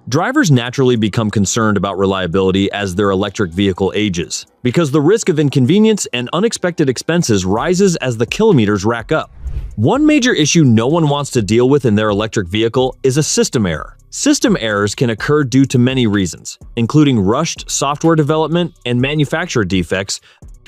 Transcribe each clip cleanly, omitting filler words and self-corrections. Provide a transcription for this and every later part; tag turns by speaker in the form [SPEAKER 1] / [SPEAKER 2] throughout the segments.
[SPEAKER 1] Drivers naturally become concerned about reliability as their electric vehicle ages, because the risk of inconvenience and unexpected expenses rises as the kilometers rack up. One major issue no one wants to deal with in their electric vehicle is a system error. System errors can occur due to many reasons, including rushed software development and manufacturer defects,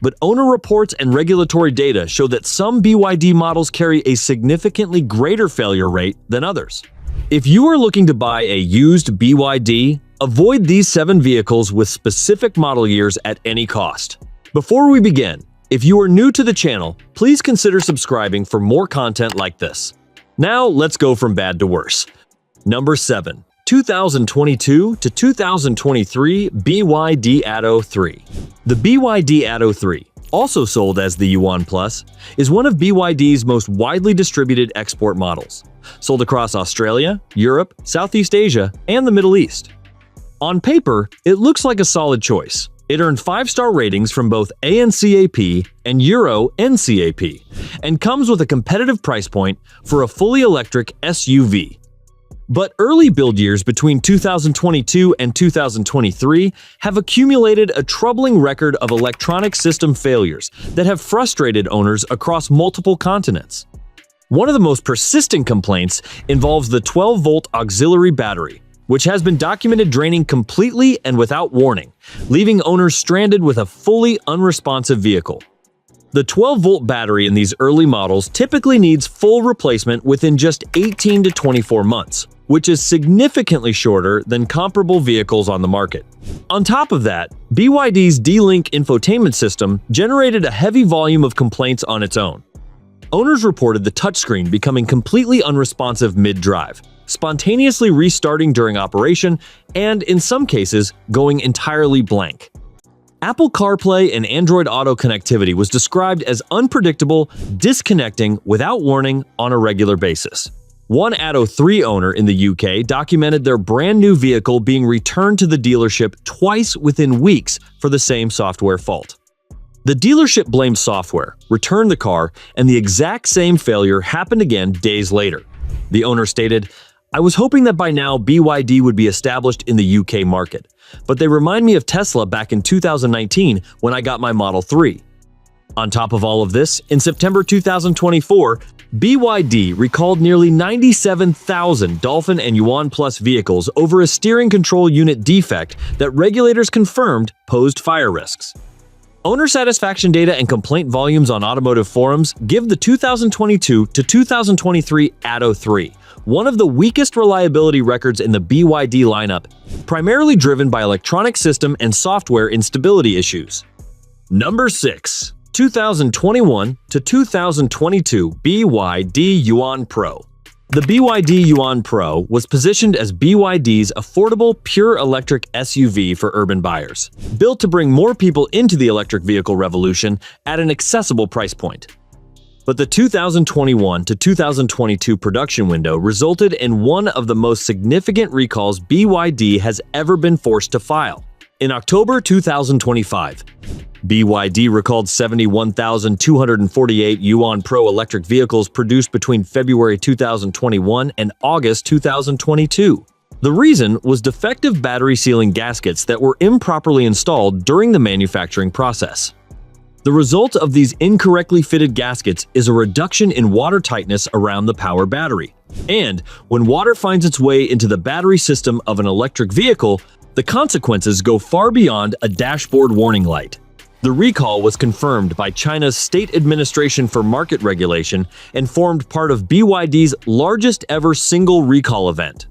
[SPEAKER 1] but owner reports and regulatory data show that some BYD models carry a significantly greater failure rate than others. If you are looking to buy a used BYD, avoid these 7 vehicles with specific model years at any cost. Before we begin, if you are new to the channel, please consider subscribing for more content like this. Now, let's go from bad to worse. Number 7. 2022 to 2023 BYD Atto 3. The BYD Atto 3, also sold as the Yuan Plus, is one of BYD's most widely distributed export models, sold across Australia, Europe, Southeast Asia, and the Middle East. On paper, it looks like a solid choice. It earned 5-star ratings from both ANCAP and Euro NCAP, and comes with a competitive price point for a fully electric SUV. But early build years between 2022 and 2023 have accumulated a troubling record of electronic system failures that have frustrated owners across multiple continents. One of the most persistent complaints involves the 12-volt auxiliary battery, which has been documented draining completely and without warning, leaving owners stranded with a fully unresponsive vehicle. The 12-volt battery in these early models typically needs full replacement within just 18 to 24 months, which is significantly shorter than comparable vehicles on the market. On top of that, BYD's D-Link infotainment system generated a heavy volume of complaints on its own. Owners reported the touchscreen becoming completely unresponsive mid-drive, spontaneously restarting during operation, and in some cases, going entirely blank. Apple CarPlay and Android Auto connectivity was described as unpredictable, disconnecting without warning on a regular basis. One Atto 3 owner in the UK documented their brand new vehicle being returned to the dealership twice within weeks for the same software fault. The dealership blamed software, returned the car, and the exact same failure happened again days later. The owner stated, "I was hoping that by now BYD would be established in the UK market, but they remind me of Tesla back in 2019 when I got my Model 3. On top of all of this, in September 2024, BYD recalled nearly 97,000 Dolphin and Yuan Plus vehicles over a steering control unit defect that regulators confirmed posed fire risks. Owner satisfaction data and complaint volumes on automotive forums give the 2022 to 2023 Atto 3 one of the weakest reliability records in the BYD lineup, primarily driven by electronic system and software instability issues. Number 6. 2021 to 2022 BYD Yuan Pro. The BYD Yuan Pro was positioned as BYD's affordable pure electric SUV for urban buyers, built to bring more people into the electric vehicle revolution at an accessible price point. But the 2021 to 2022 production window resulted in one of the most significant recalls BYD has ever been forced to file. In October 2025, BYD recalled 71,248 Yuan Pro electric vehicles produced between February 2021 and August 2022. The reason was defective battery sealing gaskets that were improperly installed during the manufacturing process. The result of these incorrectly fitted gaskets is a reduction in water tightness around the power battery. And when water finds its way into the battery system of an electric vehicle, the consequences go far beyond a dashboard warning light. The recall was confirmed by China's State Administration for Market Regulation and formed part of BYD's largest ever single recall event.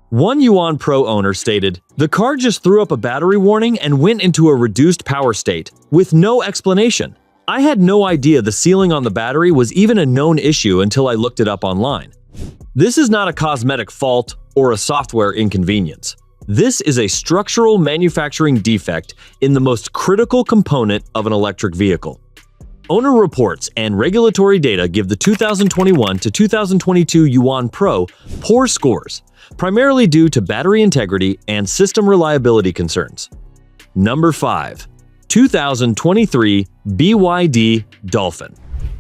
[SPEAKER 1] One Yuan Pro owner stated, "The car just threw up a battery warning and went into a reduced power state, with no explanation. I had no idea the sealing on the battery was even a known issue until I looked it up online." This is not a cosmetic fault or a software inconvenience. This is a structural manufacturing defect in the most critical component of an electric vehicle. Owner reports and regulatory data give the 2021 to 2022 Yuan Pro poor scores, primarily due to battery integrity and system reliability concerns. Number 5. 2023 BYD Dolphin.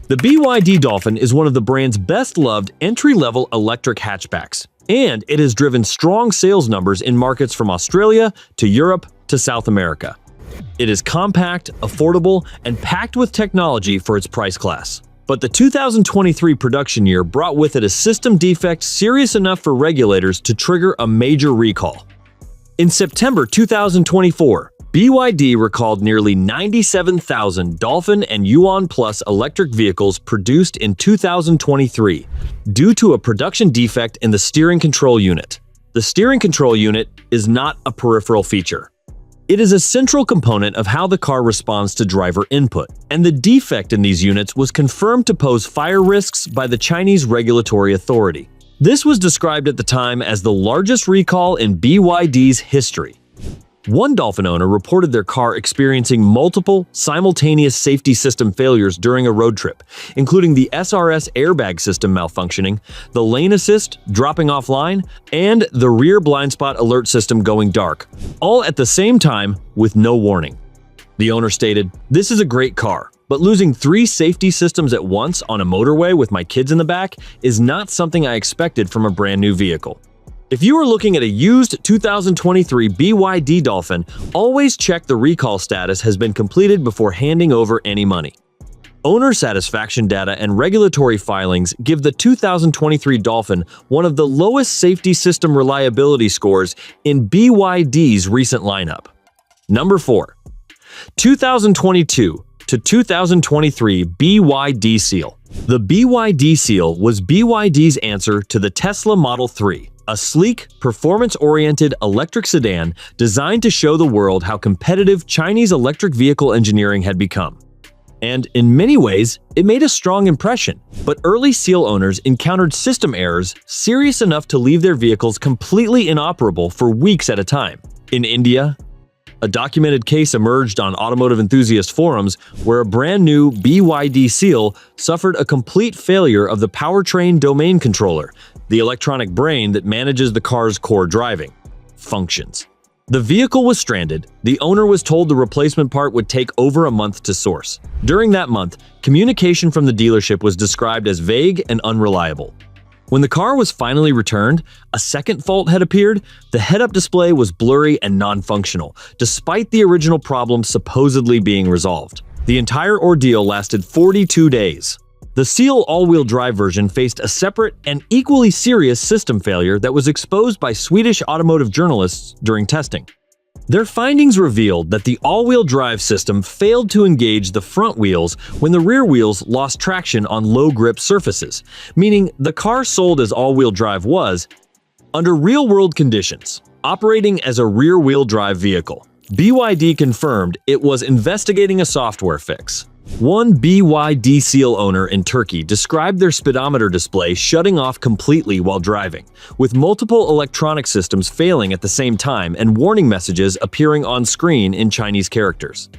[SPEAKER 1] The BYD Dolphin is one of the brand's best-loved entry-level electric hatchbacks, and it has driven strong sales numbers in markets from Australia to Europe to South America. It is compact, affordable, and packed with technology for its price class. But the 2023 production year brought with it a system defect serious enough for regulators to trigger a major recall. In September 2024, BYD recalled nearly 97,000 Dolphin and Yuan Plus electric vehicles produced in 2023 due to a production defect in the steering control unit. The steering control unit is not a peripheral feature. It is a central component of how the car responds to driver input, and the defect in these units was confirmed to pose fire risks by the Chinese regulatory authority. This was described at the time as the largest recall in BYD's history. One Dolphin owner reported their car experiencing multiple, simultaneous safety system failures during a road trip, including the SRS airbag system malfunctioning, the lane assist dropping offline, and the rear blind spot alert system going dark, all at the same time with no warning. The owner stated, "This is a great car, but losing 3 safety systems at once on a motorway with my kids in the back is not something I expected from a brand new vehicle." If you are looking at a used 2023 BYD Dolphin, always check the recall status has been completed before handing over any money. Owner satisfaction data and regulatory filings give the 2023 Dolphin one of the lowest safety system reliability scores in BYD's recent lineup. Number 4. 2022 to 2023 BYD Seal. The BYD Seal was BYD's answer to the Tesla Model 3. A sleek, performance-oriented electric sedan designed to show the world how competitive Chinese electric vehicle engineering had become. And in many ways, it made a strong impression. But early Seal owners encountered system errors serious enough to leave their vehicles completely inoperable for weeks at a time. In India, a documented case emerged on automotive enthusiast forums where a brand new BYD Seal suffered a complete failure of the Powertrain domain controller, the electronic brain that manages the car's core driving functions. The vehicle was stranded. The owner was told the replacement part would take over a month to source. During that month, communication from the dealership was described as vague and unreliable. When the car was finally returned, a second fault had appeared. The head-up display was blurry and non-functional, despite the original problem supposedly being resolved. The entire ordeal lasted 42 days. The Seal all-wheel drive version faced a separate and equally serious system failure that was exposed by Swedish automotive journalists during testing. Their findings revealed that the all-wheel drive system failed to engage the front wheels when the rear wheels lost traction on low-grip surfaces, meaning the car sold as all-wheel drive was, under real-world conditions, operating as a rear-wheel drive vehicle. BYD confirmed it was investigating a software fix. One BYD Seal owner in Turkey described their speedometer display shutting off completely while driving, with multiple electronic systems failing at the same time and warning messages appearing on screen in Chinese characters.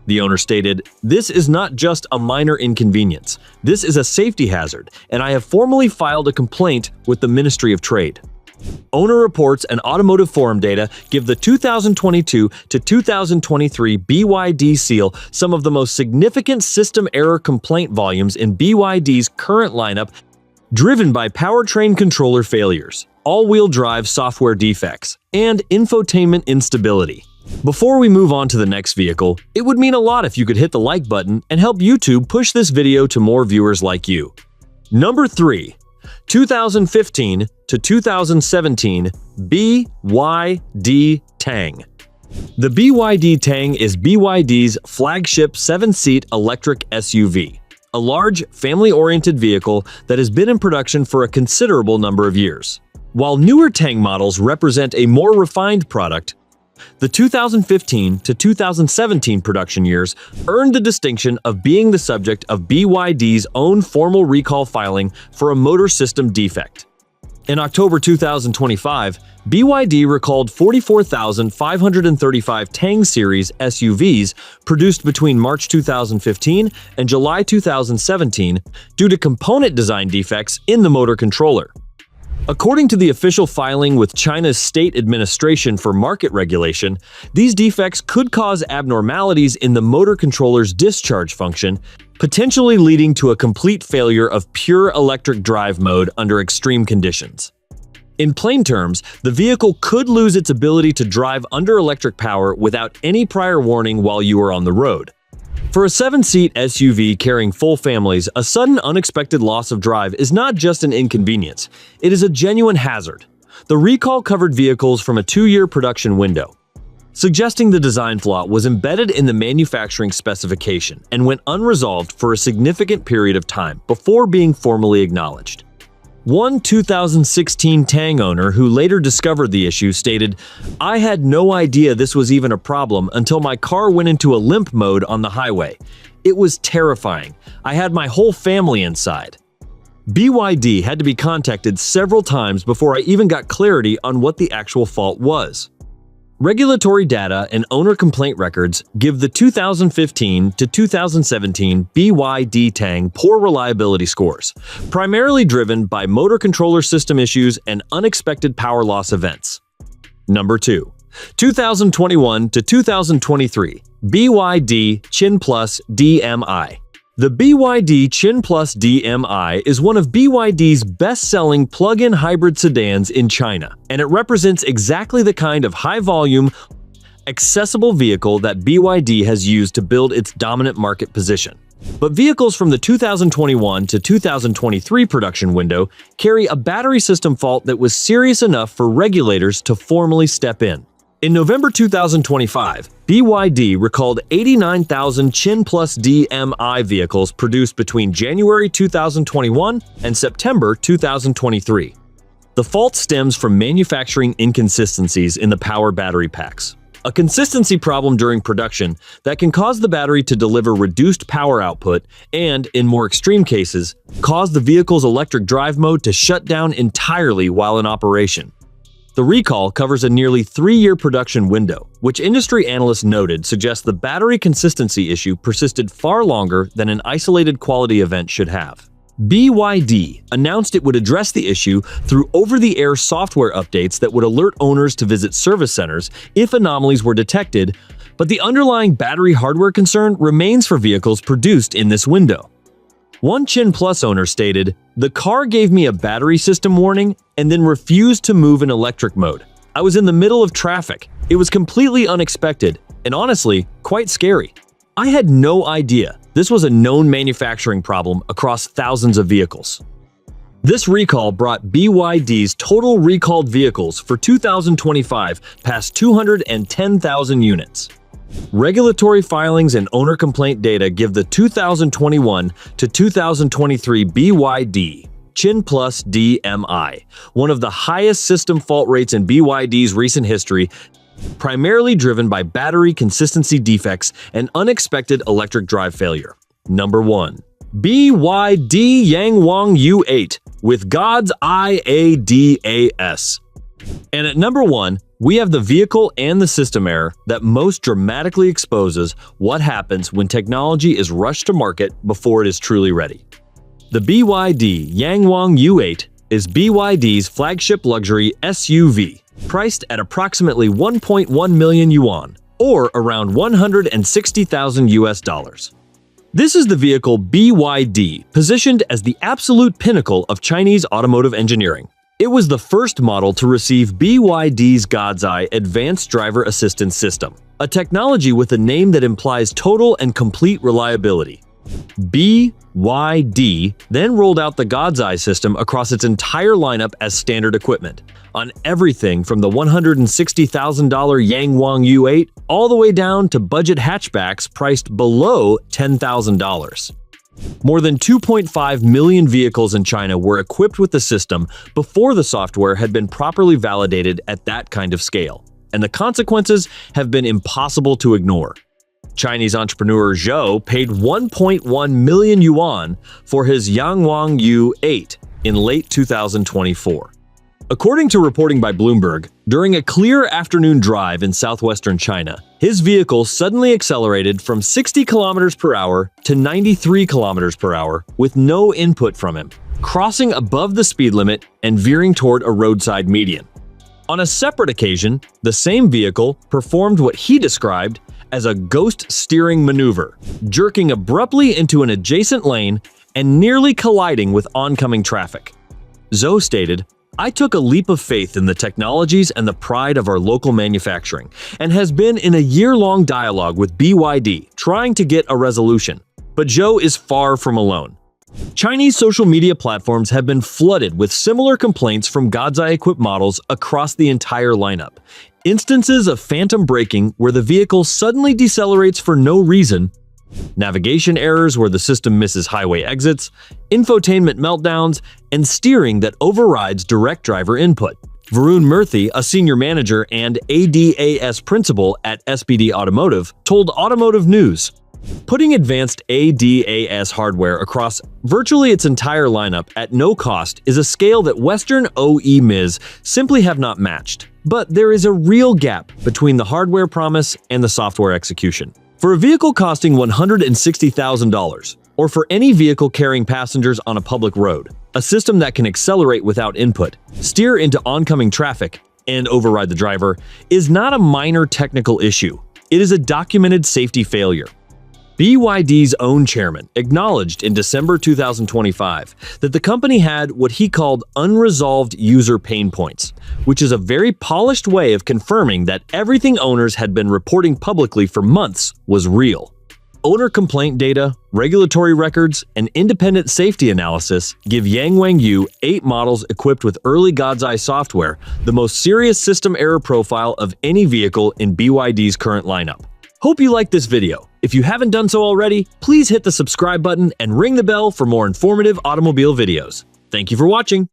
[SPEAKER 1] The owner stated, "This is not just a minor inconvenience. This is a safety hazard, and I have formally filed a complaint with the Ministry of Trade." Owner reports and automotive forum data give the 2022 to 2023 BYD Seal some of the most significant system error complaint volumes in BYD's current lineup, driven by powertrain controller failures, all-wheel drive software defects, and infotainment instability. Before we move on to the next vehicle, it would mean a lot if you could hit the like button and help YouTube push this video to more viewers like you. Number 3. 2015 to 2017 BYD Tang. The BYD Tang is BYD's flagship 7-seat electric SUV, a large, family-oriented vehicle that has been in production for a considerable number of years. While newer Tang models represent a more refined product, the 2015 to 2017 production years earned the distinction of being the subject of BYD's own formal recall filing for a motor system defect. In October 2025, BYD recalled 44,535 Tang series SUVs produced between March 2015 and July 2017 due to component design defects in the motor controller. According to the official filing with China's State Administration for Market Regulation, these defects could cause abnormalities in the motor controller's discharge function, potentially leading to a complete failure of pure electric drive mode under extreme conditions. In plain terms, the vehicle could lose its ability to drive under electric power without any prior warning while you are on the road. For a 7-seat SUV carrying full families, a sudden unexpected loss of drive is not just an inconvenience, it is a genuine hazard. The recall covered vehicles from a 2-year production window, suggesting the design flaw was embedded in the manufacturing specification and went unresolved for a significant period of time before being formally acknowledged. One 2016 Tang owner who later discovered the issue stated, "I had no idea this was even a problem until my car went into a limp mode on the highway. It was terrifying. I had my whole family inside." BYD had to be contacted several times before I even got clarity on what the actual fault was. Regulatory data and owner complaint records give the 2015 to 2017 BYD Tang poor reliability scores, primarily driven by motor controller system issues and unexpected power loss events. Number 2. 2021 to 2023 BYD Chin Plus DMI. The BYD Chin Plus DMI is one of BYD's best-selling plug-in hybrid sedans in China, and it represents exactly the kind of high-volume, accessible vehicle that BYD has used to build its dominant market position. But vehicles from the 2021 to 2023 production window carry a battery system fault that was serious enough for regulators to formally step in. In November 2025, BYD recalled 89,000 Chin Plus DMI vehicles produced between January 2021 and September 2023. The fault stems from manufacturing inconsistencies in the power battery packs, a consistency problem during production that can cause the battery to deliver reduced power output and, in more extreme cases, cause the vehicle's electric drive mode to shut down entirely while in operation. The recall covers a nearly 3-year production window, which industry analysts noted suggests the battery consistency issue persisted far longer than an isolated quality event should have. BYD announced it would address the issue through over-the-air software updates that would alert owners to visit service centers if anomalies were detected, but the underlying battery hardware concern remains for vehicles produced in this window. One Chin Plus owner stated, "The car gave me a battery system warning and then refused to move in electric mode. I was in the middle of traffic. It was completely unexpected and honestly, quite scary. I had no idea this was a known manufacturing problem across thousands of vehicles." This recall brought BYD's total recalled vehicles for 2025 past 210,000 units. Regulatory filings and owner complaint data give the 2021 to 2023 BYD Chin Plus DMI one of the highest system fault rates in BYD's recent history, primarily driven by battery consistency defects and unexpected electric drive failure. Number 1. BYD Yangwang U8 with God's Eye ADAS. And at number 1, we have the vehicle and the system error that most dramatically exposes what happens when technology is rushed to market before it is truly ready. The BYD Yangwang U8 is BYD's flagship luxury SUV, priced at approximately 1.1 million yuan, or around $160,000. This is the vehicle BYD positioned as the absolute pinnacle of Chinese automotive engineering. It was the first model to receive BYD's God's Eye Advanced Driver Assistance System, a technology with a name that implies total and complete reliability. BYD then rolled out the God's Eye system across its entire lineup as standard equipment, on everything from the $160,000 Yangwang U8 all the way down to budget hatchbacks priced below $10,000. More than 2.5 million vehicles in China were equipped with the system before the software had been properly validated at that kind of scale, and the consequences have been impossible to ignore. Chinese entrepreneur Zhou paid 1.1 million yuan for his Yangwang U8 in late 2024. According to reporting by Bloomberg, during a clear afternoon drive in southwestern China, his vehicle suddenly accelerated from 60 km per hour to 93 km per hour with no input from him, crossing above the speed limit and veering toward a roadside median. On a separate occasion, the same vehicle performed what he described as a ghost steering maneuver, jerking abruptly into an adjacent lane and nearly colliding with oncoming traffic. Zhou stated, I took a leap of faith in the technologies and the pride of our local manufacturing, and has been in a year-long dialogue with BYD trying to get a resolution. But Joe is far from alone. Chinese social media platforms have been flooded with similar complaints from God's Eye-equipped models across the entire lineup. Instances of phantom braking where the vehicle suddenly decelerates for no reason, navigation errors where the system misses highway exits, infotainment meltdowns, and steering that overrides direct driver input. Varun Murthy, a senior manager and ADAS principal at SBD Automotive, told Automotive News, "Putting advanced ADAS hardware across virtually its entire lineup at no cost is a scale that Western OEMs simply have not matched. But there is a real gap between the hardware promise and the software execution. For a vehicle costing $160,000, or for any vehicle carrying passengers on a public road, a system that can accelerate without input, steer into oncoming traffic, and override the driver is not a minor technical issue. It is a documented safety failure." BYD's own chairman acknowledged in December 2025 that the company had what he called unresolved user pain points, which is a very polished way of confirming that everything owners had been reporting publicly for months was real. Owner complaint data, regulatory records, and independent safety analysis give Yangwang 8 models equipped with early God's Eye software the most serious system error profile of any vehicle in BYD's current lineup. Hope you liked this video. If you haven't done so already, please hit the subscribe button and ring the bell for more informative automobile videos. Thank you for watching.